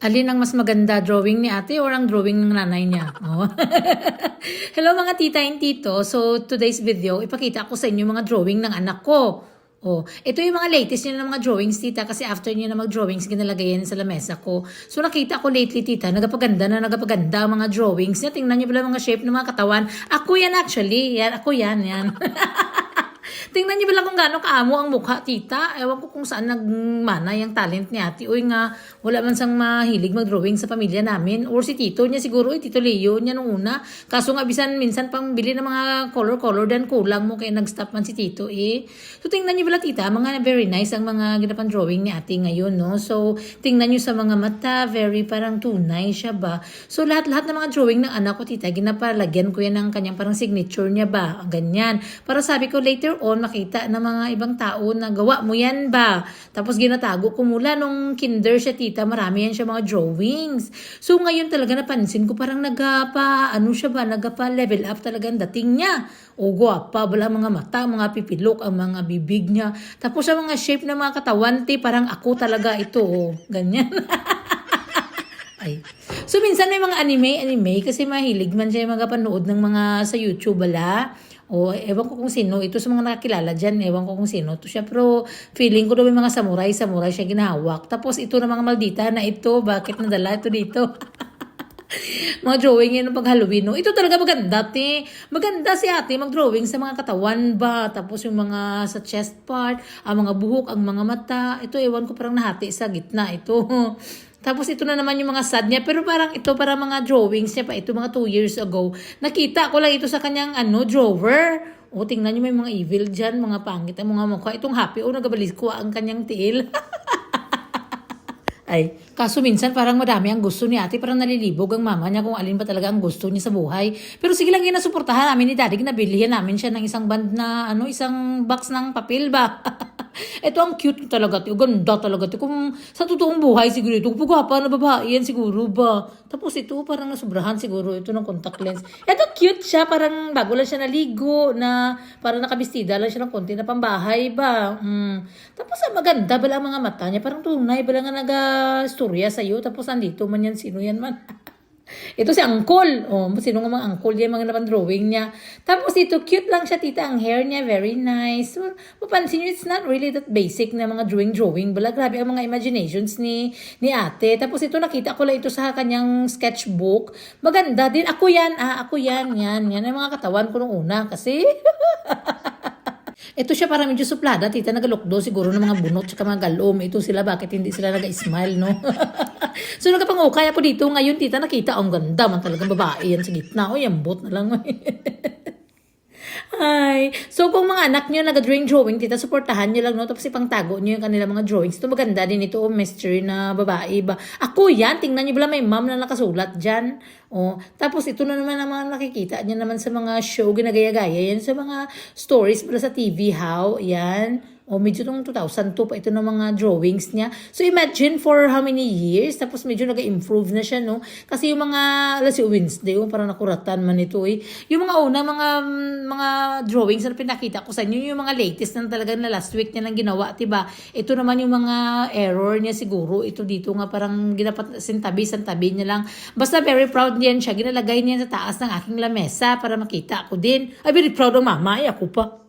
Alin ang mas maganda, drawing ni ate or ang drawing ng nanay niya? Oh. Hello mga tita and tito. So today's video, ipakita ko sa inyo mga drawing ng anak ko. Oh, ito yung mga latest niya ng mga drawings, tita, kasi after niya na mag-drawings, ginalagay yan sa lamesa ko. So nakita ko lately, tita, nagapaganda ang mga drawings niya. Tingnan niyo pala mga shape ng mga katawan. Ako yan actually. Yan, ako yan. Tingnan niyo ba lang kung gaano kaamo ang mukha, tita? Ewan ko kung saan nagmana yung talent ni ate. Uy nga, wala man sang mahilig mag-drawing sa pamilya namin. Or si tito niya siguro, Tito Leo niya nung una. Kaso nga bisan minsan pang bili ng mga color dan kulang mo kaya nag-stop man si tito eh. So tingnan niyo ba tita, mga very nice ang mga ginapan drawing ni ate ngayon, no? So tingnan niyo sa mga mata, very parang tunay siya ba? So lahat-lahat ng mga drawing ng anak ko, tita, ginapalagyan ko yan ng kanyang parang signature niya ba? Ganyan. Para sabi ko later on, makita ng mga ibang tao na gawa mo yan ba? Tapos ginatago ko mula nung kinder siya, tita, marami yan siya mga drawings. So ngayon talaga napansin ko parang nagapa level up talaga ang dating niya. O guwapa, wala mga mata, mga pipilok, ang mga bibig niya. Tapos sa mga shape ng mga katawan, parang ako talaga ito. Oh. Ganyan. Ay. So minsan may mga anime kasi mahilig man siya mga panood ng mga sa YouTube bala. O, ewan ko kung sino. Ito sa mga nakakilala dyan. Ewan ko kung sino. Ito siya. Pero feeling ko daw may mga samurai siya ginahawak. Tapos ito na mga maldita na ito. Bakit nadala ito dito? Mga drawing yan ng pag-Halloween. No? Ito talaga maganda, te. Maganda si ate mag-drawing sa mga katawan ba? Tapos yung mga sa chest part, ang mga buhok, ang mga mata. Ito, ewan ko parang nahati sa gitna. Ito. Tapos ito na naman yung mga sad niya. Pero parang ito para mga drawings niya pa. Ito mga 2 years ago. Nakita ko lang ito sa kanyang drawer. O tingnan niyo may mga evil dyan. Mga pangit ang mga mukha. Itong happy. O nagabalis ko ang kanyang tiil. Ay, kaso minsan parang madami ang gusto ni ate. Parang nalilibog ang mama niya kung alin ba talaga ang gusto niya sa buhay. Pero sige lang ginasuportahan namin ni daddy. Nabilihan namin siya ng isang band na isang box ng papel ba. Ito ang cute talaga, ganda talaga. Kung sa totoong buhay siguro ito, pagwapa na babae yan siguro ba. Tapos ito parang nasubrahan siguro ito ng contact lens. Ito cute siya, parang bago lang siya naligo, na parang nakabistida lang siya ng konti na pambahay ba. Tapos maganda bala ang mga mata niya, parang tunay bala nga naga-storya sa'yo. Tapos andito man yan, sino yan man. Ito si Uncle. Oh, sino nga mga Uncle yan, mga naman drawing niya. Tapos ito, cute lang siya, tita. Ang hair niya, very nice. So, mapansin nyo, it's not really that basic na mga drawing. Bala, grabe ang mga imaginations ni ate. Tapos ito, nakita ko lang ito sa kanyang sketchbook. Maganda din. Ako yan. Ako yan. Yan ang mga katawan ko nung una. Kasi... Ito siya para medyo suplada, tita, nagalokdo siguro ng mga bunot at mga galom. Ito sila, bakit hindi sila naga-smile, no? So, nagkapangukay ako dito. Ngayon, tita, nakita, ang ganda man talagang babae yan sa gitna. O, yambot na lang. Ay, so kung mga anak nyo nag-drawing, tita, supportahan nyo lang, no? Tapos ipangtago nyo yung kanilang mga drawings. Ito maganda din ito, mystery na babae ba. Ako yan, tingnan nyo bala, may mom na nakasulat dyan. Oh, tapos ito na naman ang mga nakikita nyo naman sa mga show, ginagaya-gaya yan sa mga stories pala sa TV, how, yan. O medyo itong 2002 pa ito ng mga drawings niya. So imagine for how many years, tapos medyo nag-improve na siya, no? Kasi yung mga, si Wednesday, parang nakuratan man ito eh. Yung mga una, mga drawings na pinakita ko sa inyo, yung mga latest na talaga na last week niya nang ginawa, diba? Ito naman yung mga error niya siguro. Ito dito nga parang ginapat santabi niya lang. Basta very proud niyan siya. Ginalagay niya sa taas ng aking lamesa para makita ako din. Ay, very proud ng mama. Ay, ako pa.